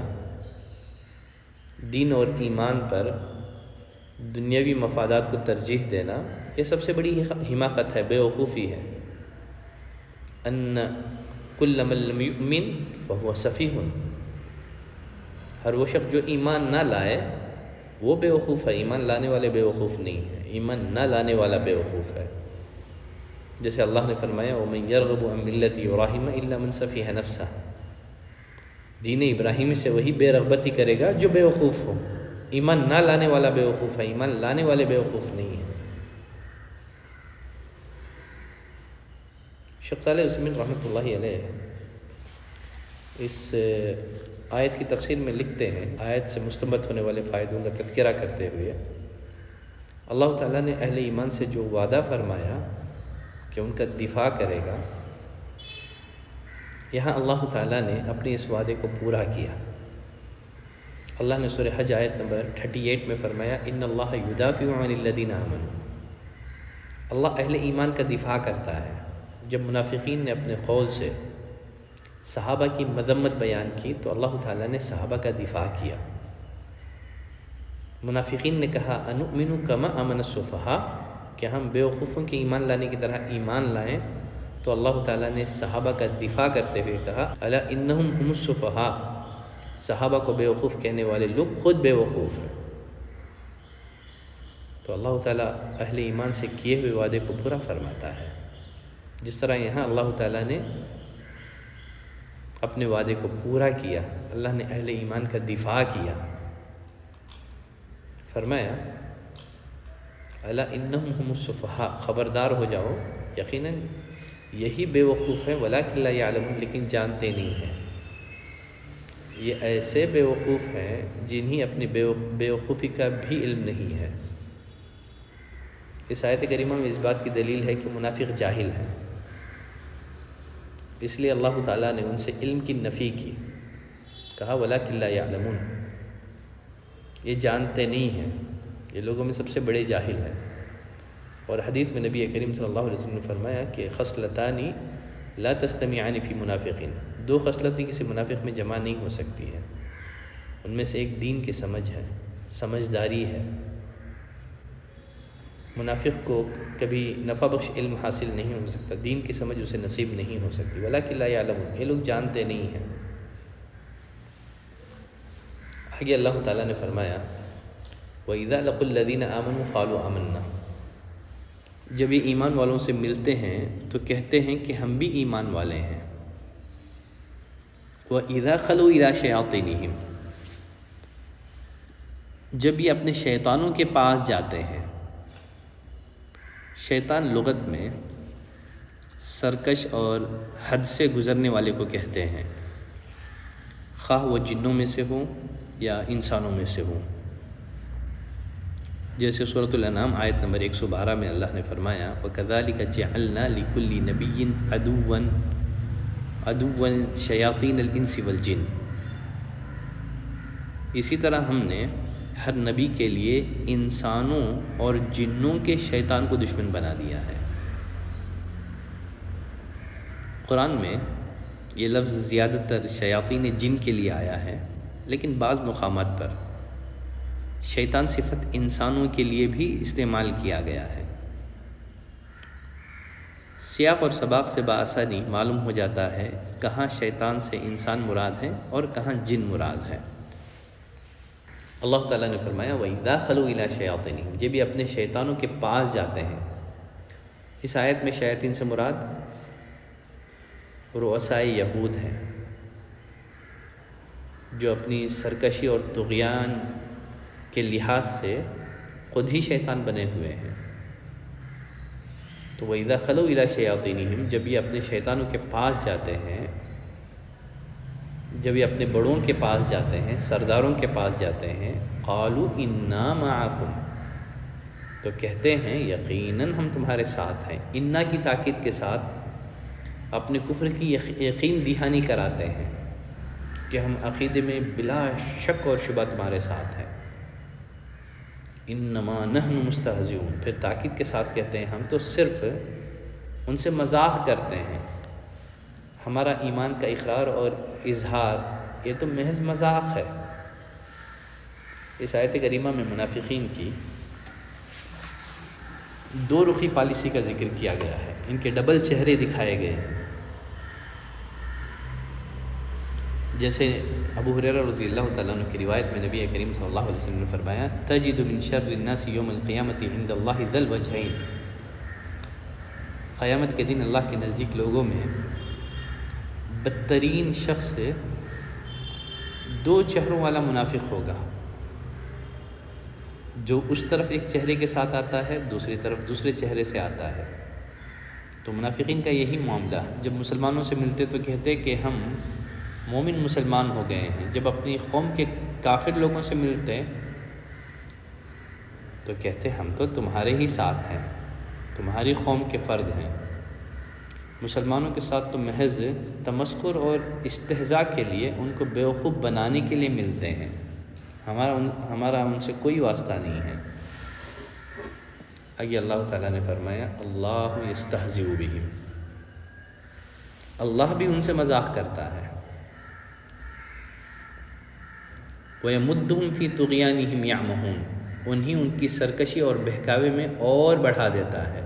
[SPEAKER 1] دین اور ایمان پر دنیاوی مفادات کو ترجیح دینا، یہ سب سے بڑی حماقت ہے، بے وقوفی ہے. ان کل من لم یؤمن فہو سفیہ، ہر وہ شخص جو ایمان نہ لائے وہ بے وقوف ہے. ایمان لانے والے بے وقوف نہیں ہے، ایمان نہ لانے والا بے وقوف ہے. جیسے اللہ نے فرمایا وَمَن يَرْغَبُ عَن مِلَّةِ إِبْرَاهِيمَ إِلَّا مَن سَفِیہَ نَفْسَهُ، دین ابراہیمی سے وہی بے رغبتی کرے گا جو بے وقوف ہو. ایمان نہ لانے والا بے وقوف ہے، ایمان لانے والے بے وقوف نہیں ہیں. شیخ صالح عثیمین رحمۃ اللہ علیہ اس آیت کی تفسیر میں لکھتے ہیں، آیت سے مستنبط ہونے والے فائدوں کا تذکرہ کرتے ہوئے اللہ تعالیٰ نے اہل ایمان سے جو وعدہ فرمایا کہ ان کا دفاع کرے گا، یہاں اللہ تعالیٰ نے اپنے اس وعدے کو پورا کیا. اللہ نے سورہ حج آیت نمبر 38 میں فرمایا ان اللہ یدافع عن الذین آمنوا، اللہ اہل ایمان کا دفاع کرتا ہے. جب منافقین نے اپنے قول سے صحابہ کی مذمت بیان کی تو اللہ تعالیٰ نے صحابہ کا دفاع کیا. منافقین نے کہا انؤمن کما آمن السفہاء، کہ ہم بیوقوفوں کے ایمان لانے کی طرح ایمان لائیں، تو اللہ تعالیٰ نے صحابہ کا دفاع کرتے ہوئے کہا الا انہم هم السفہاء، صحابہ کو بیوقوف کہنے والے لوگ خود بیوقوف ہیں. تو اللہ تعالیٰ اہل ایمان سے کیے ہوئے وعدے کو پورا فرماتا ہے. جس طرح یہاں اللہ تعالیٰ نے اپنے وعدے کو پورا کیا، اللہ نے اہل ایمان کا دفاع کیا۔ فرمایا الا انہم هم السفہاء، خبردار ہو جاؤ، یقیناً یہی بے وقوف ہے، ولکن لا یعلمون، لیکن جانتے نہیں ہیں۔ یہ ایسے بے وقوف ہیں جنہیں اپنی بے وقوفی کا بھی علم نہیں ہے۔ اس آیت کریمہ میں اس بات کی دلیل ہے کہ منافق جاہل ہیں، اس لیے اللہ تعالیٰ نے ان سے علم کی نفی کی، کہا ولکن لا یعلمون، یہ جانتے نہیں ہیں، یہ لوگوں میں سب سے بڑے جاہل ہیں۔ اور حدیث میں نبی کریم صلی اللہ علیہ وسلم نے فرمایا کہ خصلتان لا تجتمعان فی منافقین، دو خصلتیں کسی منافق میں جمع نہیں ہو سکتی ہیں، ان میں سے ایک دین کی سمجھ ہے، سمجھداری ہے۔ منافق کو کبھی نفع بخش علم حاصل نہیں ہو سکتا، دین کی سمجھ اسے نصیب نہیں ہو سکتی، ولکن لا یعلمون، یہ لوگ جانتے نہیں ہیں۔ آگے اللہ تعالیٰ نے فرمایا وَإِذَا لَقُوا الَّذِينَ آمَنُوا قَالُوا آمَنَّا، جب یہ ایمان والوں سے ملتے ہیں تو کہتے ہیں کہ ہم بھی ایمان والے ہیں۔ وَإِذَا خَلُوا إِلَىٰ شَيَاطِينِهِمْ، جب یہ اپنے شیطانوں کے پاس جاتے ہیں۔ شیطان لغت میں سرکش اور حد سے گزرنے والے کو کہتے ہیں، خواہ وہ جنوں میں سے ہوں یا انسانوں میں سے ہوں۔ جیسے سورۃ الانعام آیت نمبر 112 میں اللہ نے فرمایا وَكَذَلِكَ جَعَلْنَا لِكُلِّ نَبِيٍّ عَدُوًّا شَيَاطِينَ الْإِنسِ وَالْجِنِّ، اسی طرح ہم نے ہر نبی کے لیے انسانوں اور جنوں کے شیطان کو دشمن بنا دیا ہے۔ قرآن میں یہ لفظ زیادہ تر شیاطین جن کے لیے آیا ہے، لیکن بعض مقامات پر شیطان صفت انسانوں کے لیے بھی استعمال کیا گیا ہے۔ سیاق اور سباق سے بآسانی معلوم ہو جاتا ہے کہاں شیطان سے انسان مراد ہے اور کہاں جن مراد ہے۔ اللہ تعالیٰ نے فرمایا وَإِذَا خَلُوا إِلَىٰ شَيَاطِينِهِمْ، جب یہ اپنے شیطانوں کے پاس جاتے ہیں۔ اس آیت میں شیاطین سے مراد رؤسائے یہود ہیں، جو اپنی سرکشی اور طغیان کے لحاظ سے خود ہی شیطان بنے ہوئے ہیں۔ تو وَإِذَا خَلُوا إِلَىٰ شَيَاطِينِهِمْ، جب یہ اپنے شیطانوں کے پاس جاتے ہیں، جب یہ اپنے بڑوں کے پاس جاتے ہیں، سرداروں کے پاس جاتے ہیں، قَالُوا إِنَّا مَعَكُمْ، تو کہتے ہیں یقیناً ہم تمہارے ساتھ ہیں۔ اِنَّا کی تاکید کے ساتھ اپنے کفر کی یقین دہانی کراتے ہیں کہ ہم عقیدے میں بلا شک اور شبہ تمہارے ساتھ ہیں۔ انما نحن مستہزئون، پھر تاکید کے ساتھ کہتے ہیں ہم تو صرف ان سے مذاق کرتے ہیں، ہمارا ایمان کا اقرار اور اظہار یہ تو محض مذاق ہے۔ اس آیت کریمہ میں منافقین کی دو رخی پالیسی کا ذکر کیا گیا ہے، ان کے ڈبل چہرے دکھائے گئے ہیں۔ جیسے ابو ہریرہ رضی اللہ تعالیٰ عنہ کی روایت میں نبی کریم صلی اللہ علیہ وسلم نے فرمایا تجد من شر الناس یوم القیامت عند اللہ ذی الوجہین، قیامت کے دن اللہ کے نزدیک لوگوں میں بدترین شخص دو چہروں والا منافق ہوگا، جو اس طرف ایک چہرے کے ساتھ آتا ہے، دوسری طرف دوسرے چہرے سے آتا ہے۔ تو منافقین کا یہی معاملہ، جب مسلمانوں سے ملتے تو کہتے کہ ہم مومن مسلمان ہو گئے ہیں، جب اپنی قوم کے کافر لوگوں سے ملتے تو کہتے ہم تو تمہارے ہی ساتھ ہیں، تمہاری قوم کے فرد ہیں۔ مسلمانوں کے ساتھ تو محض تمسخر اور استہزاء کے لیے، ان کو بیوقوف بنانے کے لیے ملتے ہیں، ہمارا ان سے کوئی واسطہ نہیں ہے۔ آگے اللہ تعالیٰ نے فرمایا اللہ یستہزئ بہم، اللہ بھی ان سے مذاق کرتا ہے۔ وَيَمُدُّهُمْ فِي طُغْيَانِهِمْ يَعْمَهُونَ، انہیں ان کی سرکشی اور بہکاوے میں اور بڑھا دیتا ہے۔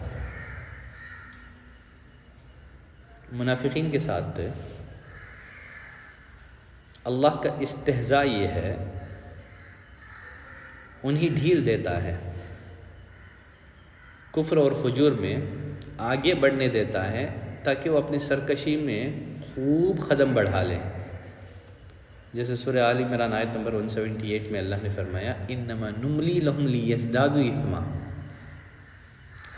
[SPEAKER 1] منافقین کے ساتھ اللہ کا استہزاء یہ ہے، انہیں ڈھیل دیتا ہے، کفر اور فجور میں آگے بڑھنے دیتا ہے تاکہ وہ اپنی سرکشی میں خوب قدم بڑھا لیں۔ جیسے سورہ آل عمران آیت نمبر 178 میں اللہ نے فرمایا انما نملی لہم لیزدادوا اثما،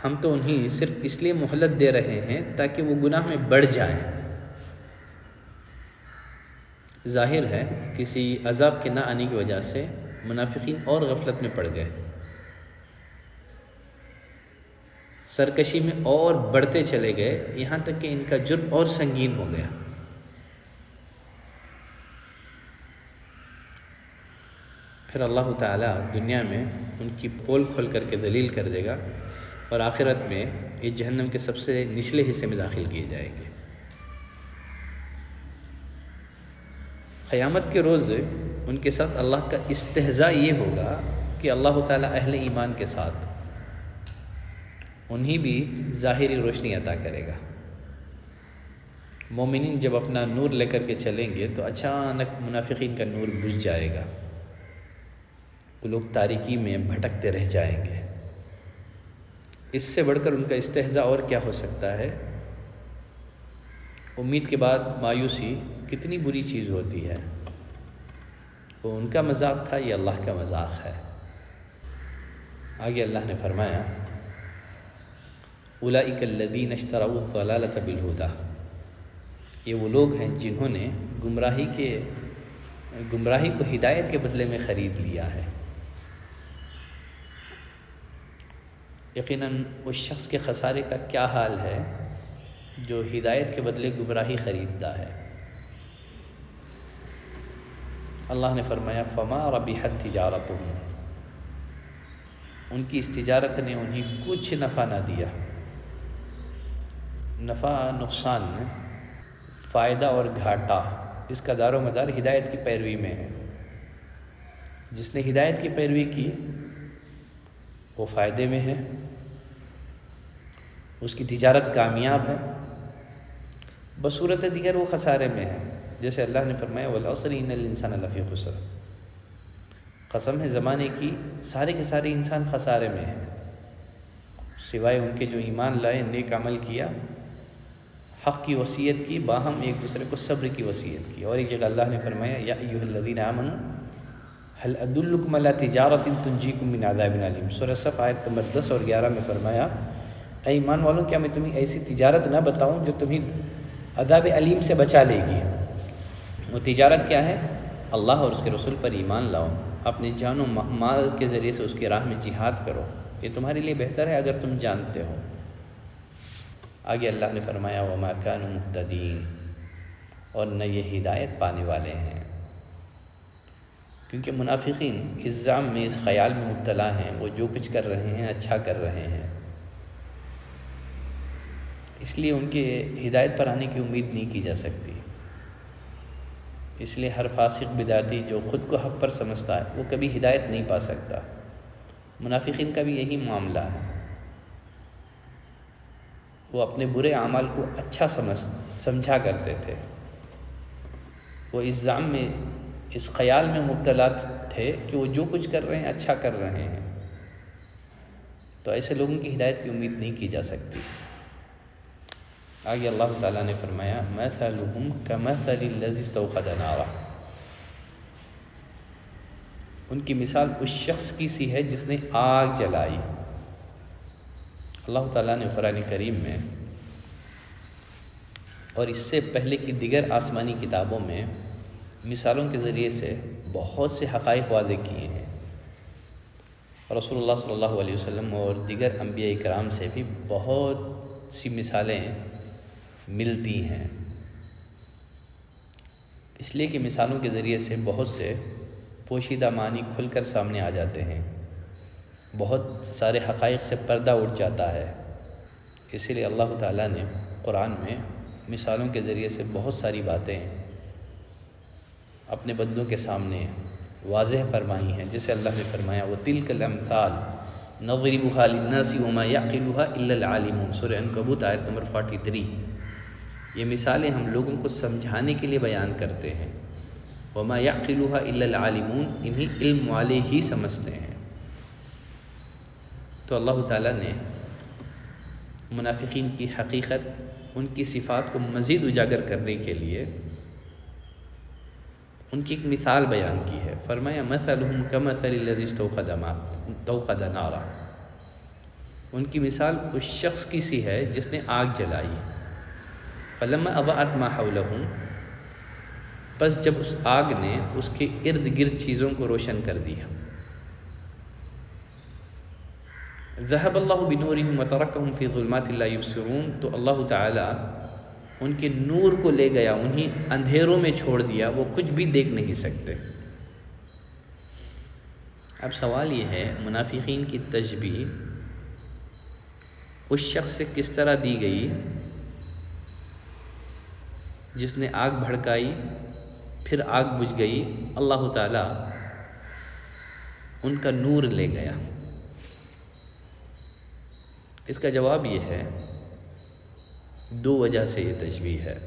[SPEAKER 1] ہم تو انہیں صرف اس لیے مہلت دے رہے ہیں تاکہ وہ گناہ میں بڑھ جائیں۔ ظاہر ہے کسی عذاب کے نہ آنے کی وجہ سے منافقین اور غفلت میں پڑ گئے، سرکشی میں اور بڑھتے چلے گئے، یہاں تک کہ ان کا جرم اور سنگین ہو گیا۔ پھر اللہ تعالیٰ دنیا میں ان کی پول کھول کر کے ذلیل کر دے گا، اور آخرت میں یہ جہنم کے سب سے نچلے حصے میں داخل کیے جائیں گے۔ قیامت کے روز ان کے ساتھ اللہ کا استہزاء یہ ہوگا کہ اللہ تعالیٰ اہل ایمان کے ساتھ انہیں بھی ظاہری روشنی عطا کرے گا۔ مومنین جب اپنا نور لے کر کے چلیں گے تو اچانک منافقین کا نور بجھ جائے گا، وہ لوگ تاریکی میں بھٹکتے رہ جائیں گے۔ اس سے بڑھ کر ان کا استہزاء اور کیا ہو سکتا ہے؟ امید کے بعد مایوسی کتنی بری چیز ہوتی ہے۔ وہ ان کا مذاق تھا، یہ اللہ کا مذاق ہے۔ آگے اللہ نے فرمایا اولئک الذین اشتروا الضلالۃ بالہدی، یہ وہ لوگ ہیں جنہوں نے گمراہی کو ہدایت کے بدلے میں خرید لیا ہے۔ یقیناً اس شخص کے خسارے کا کیا حال ہے جو ہدایت کے بدلے گمراہی خریدتا ہے۔ اللہ نے فرمایا فما ربحت تجارتہم، ان کی اس تجارت نے انہیں کچھ نفع نہ دیا۔ نفع نقصان، فائدہ اور گھاٹا، اس کا دار و مدار ہدایت کی پیروی میں ہے۔ جس نے ہدایت کی پیروی کی وہ فائدے میں ہے، اس کی تجارت کامیاب ہے۔ بصورت دیگر وہ خسارے میں ہے، جیسے اللہ نے فرمایا والعصر ان الانسان لفی خسر، قسم ہے زمانے کی، سارے کے سارے انسان خسارے میں ہیں، سوائے ان کے جو ایمان لائے، نیک عمل کیا، حق کی وصیت کی، باہم ایک دوسرے کو صبر کی وصیت کی۔ اور ایک جگہ اللہ نے فرمایا یا ایھا الذین آمنوا هل ادلکم علی تجارۃ تنجیکم من عذاب علیم، سورہ صف آیت نمبر 10 اور 11 میں فرمایا اے ایمان والوں کیا میں تمہیں ایسی تجارت نہ بتاؤں جو تمہیں عذاب علیم سے بچا لے گی۔ وہ تجارت کیا ہے؟ اللہ اور اس کے رسول پر ایمان لاؤ، اپنے جان و مال کے ذریعے سے اس کی راہ میں جہاد کرو، یہ تمہارے لیے بہتر ہے اگر تم جانتے ہو۔ آگے اللہ نے فرمایا وما كانوا مهتدین، اور نہ یہ ہدایت پانے والے ہیں، کیونکہ منافقین اس زعم میں، اس خیال میں مبتلا ہیں وہ جو کچھ کر رہے ہیں اچھا کر رہے ہیں، اس لیے ان کے ہدایت پر آنے کی امید نہیں کی جا سکتی۔ اس لیے ہر فاسق بدعتی جو خود کو حق پر سمجھتا ہے وہ کبھی ہدایت نہیں پا سکتا۔ منافقین کا بھی یہی معاملہ ہے، وہ اپنے برے اعمال کو اچھا سمجھا کرتے تھے، وہ اس زعم میں، اس خیال میں مبتلا تھے کہ وہ جو کچھ کر رہے ہیں اچھا کر رہے ہیں، تو ایسے لوگوں کی ہدایت کی امید نہیں کی جا سکتی۔ آگے اللہ تعالیٰ نے فرمایا مثلهم كمثل الذي استوقد نارا، ان کی مثال اس شخص کی سی ہے جس نے آگ جلائی۔ اللہ تعالیٰ نے قرآن کریم میں اور اس سے پہلے کی دیگر آسمانی کتابوں میں مثالوں کے ذریعے سے بہت سے حقائق واضح کیے ہیں۔ رسول اللہ صلی اللہ علیہ وسلم اور دیگر انبیاء کرام سے بھی بہت سی مثالیں ملتی ہیں، اس لیے کہ مثالوں کے ذریعے سے بہت سے پوشیدہ معنی کھل کر سامنے آ جاتے ہیں، بہت سارے حقائق سے پردہ اٹھ جاتا ہے۔ اسی لیے اللہ تعالیٰ نے قرآن میں مثالوں کے ذریعے سے بہت ساری باتیں اپنے بندوں کے سامنے واضح فرمائی ہیں، جیسے اللہ نے فرمایا وَتِلْكَ الْأَمْثَالُ نَضْرِبُهَا لِلنَّاسِ وَمَا يَعْقِلُهَا إِلَّا الْعَالِمُونَ، سورہ عنکبوت آیت نمبر 43۔ یہ مثالیں ہم لوگوں کو سمجھانے کے لیے بیان کرتے ہیں، وَمَا يَعْقِلُهَا إِلَّا الْعَالِمُونَ، انہیں علم والے ہی سمجھتے ہیں۔ تو اللہ تعالیٰ نے منافقین کی حقیقت، ان کی صفات کو مزید اجاگر کرنے کے لیے ان کی ایک مثال بیان کی ہے. فرمایا مثلہم کمثل الذی استوقد نارا، ان کی مثال اس شخص کی سی ہے جس نے آگ جلائی. فلما اضاءت ما حولہ، پس جب اس آگ نے اس کے ارد گرد چیزوں کو روشن کر دیا. ذهب اللہ بنورہم وترکہم فی ظلمات لا یبصرون، تو اللہ تعالیٰ ان کے نور کو لے گیا، انہیں اندھیروں میں چھوڑ دیا، وہ کچھ بھی دیکھ نہیں سکتے. اب سوال یہ ہے منافقین کی تشبیہ اس شخص سے کس طرح دی گئی جس نے آگ بھڑکائی، پھر آگ بجھ گئی، اللہ تعالیٰ ان کا نور لے گیا. اس کا جواب یہ ہے دو وجہ سے یہ تشبیہ ہے.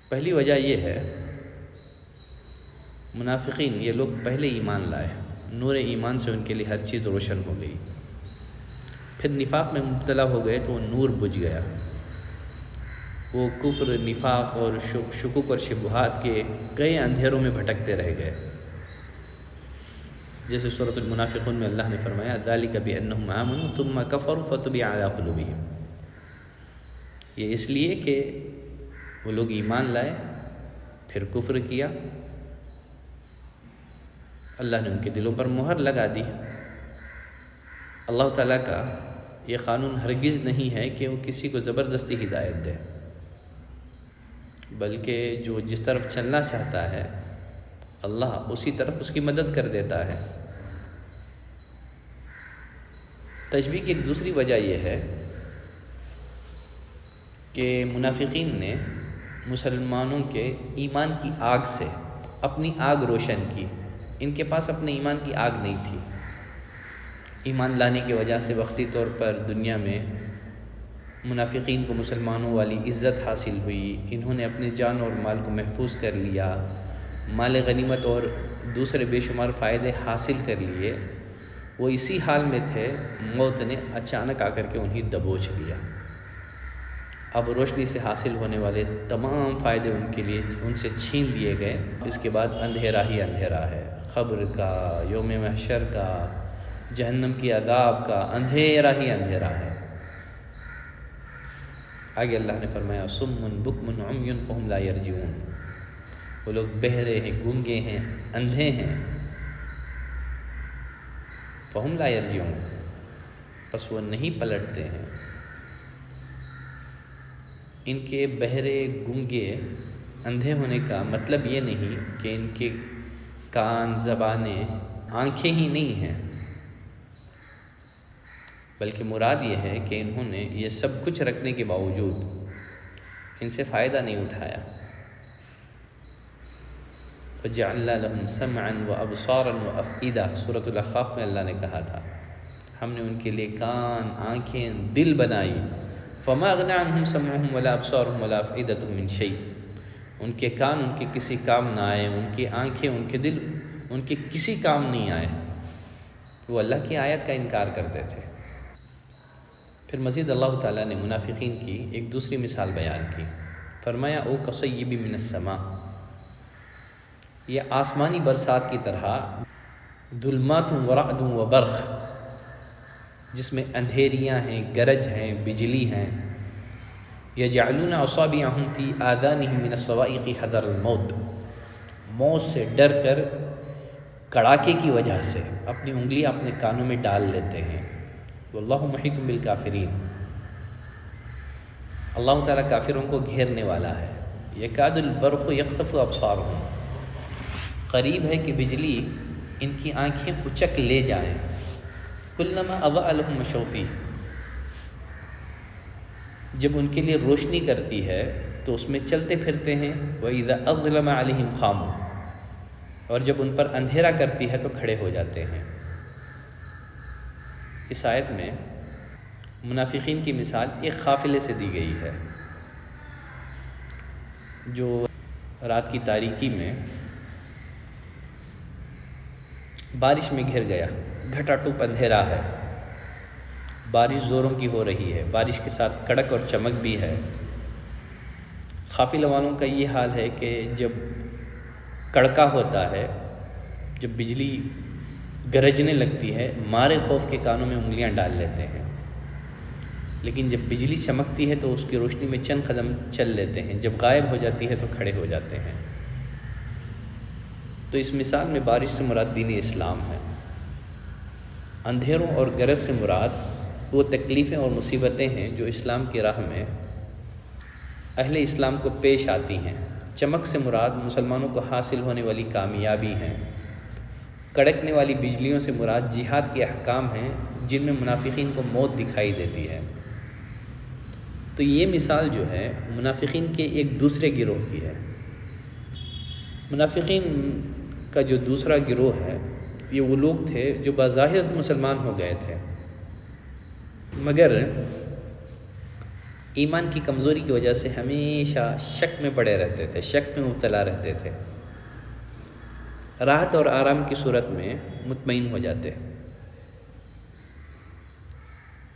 [SPEAKER 1] پہلی وجہ یہ ہے منافقین یہ لوگ پہلے ایمان لائے، نور ایمان سے ان کے لیے ہر چیز روشن ہو گئی، پھر نفاق میں مبتلا ہو گئے تو وہ نور بجھ گیا، وہ کفر، نفاق اور شکوک اور شبہات کے کئی اندھیروں میں بھٹکتے رہ گئے. جیسے سورۃ المنافقون میں اللہ نے فرمایا ذالک بأنہم آمنوا ثم کفروا فطبع علی قلوبہم، یہ اس لیے کہ وہ لوگ ایمان لائے پھر کفر کیا، اللہ نے ان کے دلوں پر مہر لگا دی. اللہ تعالیٰ کا یہ قانون ہرگز نہیں ہے کہ وہ کسی کو زبردستی ہدایت دے، بلکہ جو جس طرف چلنا چاہتا ہے اللہ اسی طرف اس کی مدد کر دیتا ہے. تشبیہ کی ایک دوسری وجہ یہ ہے کہ منافقین نے مسلمانوں کے ایمان کی آگ سے اپنی آگ روشن کی. ان کے پاس اپنے ایمان کی آگ نہیں تھی. ایمان لانے کی وجہ سے وقتی طور پر دنیا میں منافقین کو مسلمانوں والی عزت حاصل ہوئی، انہوں نے اپنے جان اور مال کو محفوظ کر لیا، مال غنیمت اور دوسرے بے شمار فائدے حاصل کر لیے. وہ اسی حال میں تھے، موت نے اچانک آ کر کے انہیں دبوچ لیا. اب روشنی سے حاصل ہونے والے تمام فائدے ان کے لیے ان سے چھین لیے گئے. اس کے بعد اندھیرا ہی اندھیرا ہے، قبر کا، یوم محشر کا، جہنم کی عذاب کا، اندھیرا ہی اندھیرا ہے. آگے اللہ نے فرمایا صم بکم عمی فہم لا یرجعون، وہ لوگ بہرے ہیں، گونگے ہیں، اندھے ہیں. فہم لا یرجعون، پس وہ نہیں پلٹتے ہیں. ان کے بہرے، گونگے، اندھے ہونے کا مطلب یہ نہیں کہ ان کے کان، زبانیں، آنکھیں ہی نہیں ہیں، بلکہ مراد یہ ہے کہ انہوں نے یہ سب کچھ رکھنے کے باوجود ان سے فائدہ نہیں اٹھایا. وَجَعَلْنَا لَهُمْ سَمْعًا وَأَبْصَارًا وَأَفْئِدَةً، سورۃ الاحقاف میں اللہ نے کہا تھا ہم نے ان کے لیے کان، آنکھیں، دل بنائی. فَمَا أَغْنَىٰ عَنْهُمْ سَمْعُهُمْ وَلَا أَبْصَارُهُمْ وَلَا أَفْئِدَةُهُم مِّن شَيْءٍ، ان کے کان ان کے کسی کام نہ آئے، ان کی آنکھیں، ان کے دل ان کے کسی کام نہیں آئے. وہ اللہ کی آیت کا انکار کرتے تھے. پھر مزید اللہ تعالیٰ نے منافقین کی ایک دوسری مثال بیان کی. فرمایا او کصیب من السماء، یہ آسمانی برسات کی طرح، ظلمات ورعد وبرق، جس میں اندھیریاں ہیں، گرج ہیں، بجلی ہیں. یجعلون اصابعهم فی آذانهم من الصواعق حذر الموت، موت سے ڈر کر کڑاکے کی وجہ سے اپنی انگلیاں اپنے کانوں میں ڈال لیتے ہیں. واللہ محیط بالکافرین، اللہ تعالیٰ کافروں کو گھیرنے والا ہے. یکاد البرق یخطف ابصارهم، قریب ہے کہ بجلی ان کی آنکھیں اچک لے جائیں. کلما اضاء لهم مشوا فیہ، جب ان کے لیے روشنی کرتی ہے تو اس میں چلتے پھرتے ہیں. وَإِذَا أَظْلَمَ عَلَيْهِمْ قَامُوا، اور جب ان پر اندھیرا کرتی ہے تو کھڑے ہو جاتے ہیں. اس آیت میں منافقین کی مثال ایک قافلے سے دی گئی ہے جو رات کی تاریکی میں بارش میں گھر گیا. گھٹا ٹوپ اندھیرا ہے، بارش زوروں کی ہو رہی ہے، بارش کے ساتھ کڑک اور چمک بھی ہے، قافلہ والوں کا یہ حال ہے کہ جب کڑکا ہوتا ہے، جب بجلی گرجنے لگتی ہے، مارے خوف کے کانوں میں انگلیاں ڈال لیتے ہیں، لیکن جب بجلی چمکتی ہے تو اس کی روشنی میں چند قدم چل لیتے ہیں، جب غائب ہو جاتی ہے تو کھڑے ہو جاتے ہیں۔ تو اس مثال میں بارش سے مراد دین اسلام ہے، اندھیروں اور گرج سے مراد وہ تکلیفیں اور مصیبتیں ہیں جو اسلام کی راہ میں اہل اسلام کو پیش آتی ہیں۔ چمک سے مراد مسلمانوں کو حاصل ہونے والی کامیابی ہیں۔ کڑکنے والی بجلیوں سے مراد جہاد کے احکام ہیں جن میں منافقین کو موت دکھائی دیتی ہے۔ تو یہ مثال جو ہے منافقین کے ایک دوسرے گروہ کی ہے۔ منافقین کا جو دوسرا گروہ ہے یہ وہ لوگ تھے جو بظاہر تو مسلمان ہو گئے تھے، مگر ایمان کی کمزوری کی وجہ سے ہمیشہ شک میں پڑے رہتے تھے، شک میں مبتلا رہتے تھے، راحت اور آرام کی صورت میں مطمئن ہو جاتے،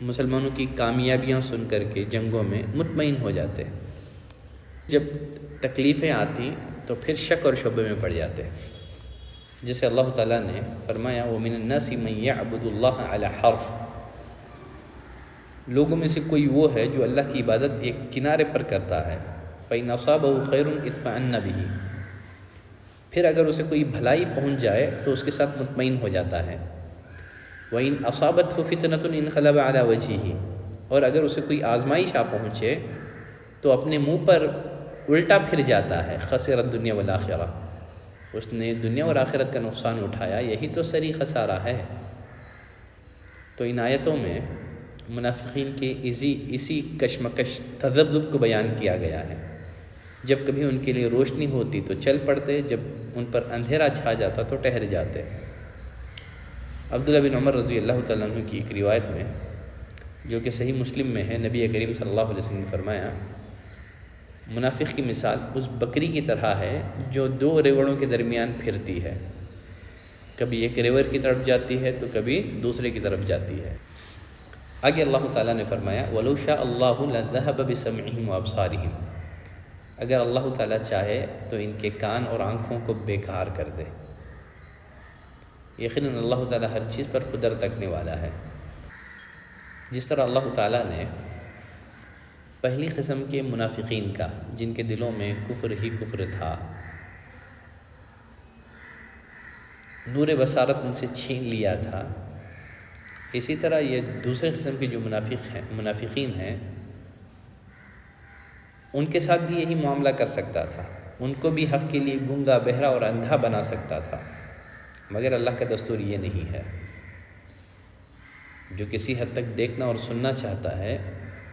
[SPEAKER 1] مسلمانوں کی کامیابیاں سن کر کے جنگوں میں مطمئن ہو جاتے، جب تکلیفیں آتی تو پھر شک اور شبہ میں پڑ جاتے، جیسے اللہ تعالیٰ نے فرمایا وَمِنَ النَّاسِ مَن يَعْبُدُ اللَّهَ عَلَى حَرْفٍ، لوگوں میں سے کوئی وہ ہے جو اللہ کی عبادت ایک کنارے پر کرتا ہے، فَإِنْ أَصَابَهُ خَيْرٌ اطْمَأَنَّ بِهِ، پھر اگر اسے کوئی بھلائی پہنچ جائے تو اس کے ساتھ مطمئن ہو جاتا ہے، وَإِنْ أَصَابَتْهُ فِتْنَةٌ انْقَلَبَ عَلَى وَجْهِهِ، اور اگر اسے کوئی آزمائش آ پہنچے تو اپنے منہ پر الٹا پھر جاتا ہے، خسر الدنیا والآخرہ، اس نے دنیا اور آخرت کا نقصان اٹھایا، یہی تو سری خسارہ ہے۔ تو ان آیتوں میں منافقین کے اسی کشمکش تذبذب کو بیان کیا گیا ہے، جب کبھی ان کے لیے روشنی ہوتی تو چل پڑتے، جب ان پر اندھیرا چھا جاتا تو ٹھہر جاتے۔ عبداللہ بن عمر رضی اللہ تعالیٰ عنہ کی ایک روایت میں جو کہ صحیح مسلم میں ہے، نبی کریم صلی اللہ علیہ وسلم نے فرمایا منافق کی مثال اس بکری کی طرح ہے جو دو ریوڑوں کے درمیان پھرتی ہے، کبھی ایک ریوڑ کی طرف جاتی ہے تو کبھی دوسرے کی طرف جاتی ہے۔ آگے اللہ تعالیٰ نے فرمایا وَلَوْ شَاءَ اللَّهُ لَذَهَبَ بِسَمْعِهِمْ وَأَبْصَارِهِمْ، اگر اللہ تعالیٰ چاہے تو ان کے کان اور آنکھوں کو بیکار کر دے۔ یقیناً اللہ تعالیٰ ہر چیز پر قدرت رکھنے والا ہے۔ جس طرح اللہ تعالیٰ نے پہلی قسم کے منافقین کا جن کے دلوں میں کفر ہی کفر تھا، نور بصارت ان سے چھین لیا تھا، اسی طرح یہ دوسرے قسم کے جو منافقین ہیں ان کے ساتھ بھی یہی معاملہ کر سکتا تھا، ان کو بھی حق کے لیے گنگا، بہرا اور اندھا بنا سکتا تھا، مگر اللہ کا دستور یہ نہیں ہے۔ جو کسی حد تک دیکھنا اور سننا چاہتا ہے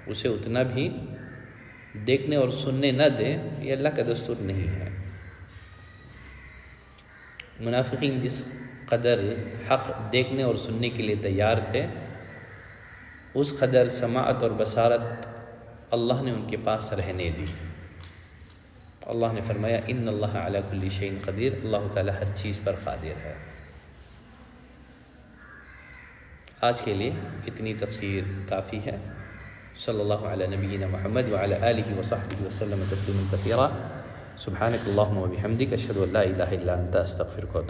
[SPEAKER 1] اسے اتنا بھی دیکھنے اور سننے نہ دے، یہ اللہ کا دستور نہیں ہے۔ منافقین جس قدر حق دیکھنے اور سننے کے لیے تیار تھے، اس قدر سماعت اور بصارت اللہ نے ان کے پاس رہنے دی۔ اللہ نے فرمایا ان اللہ علی کل شیء قدیر، اللہ تعالیٰ ہر چیز پر قادر ہے۔ آج کے لیے اتنی تفسیر کافی ہے۔ صلی اللہ علی نبینا محمد وعلی آلہ وصحبہ وسلم تسلیما کثیرا۔ سبحانک اللہم وبحمدک، اشہد ان لا الہ الا انت، استغفرک واتوب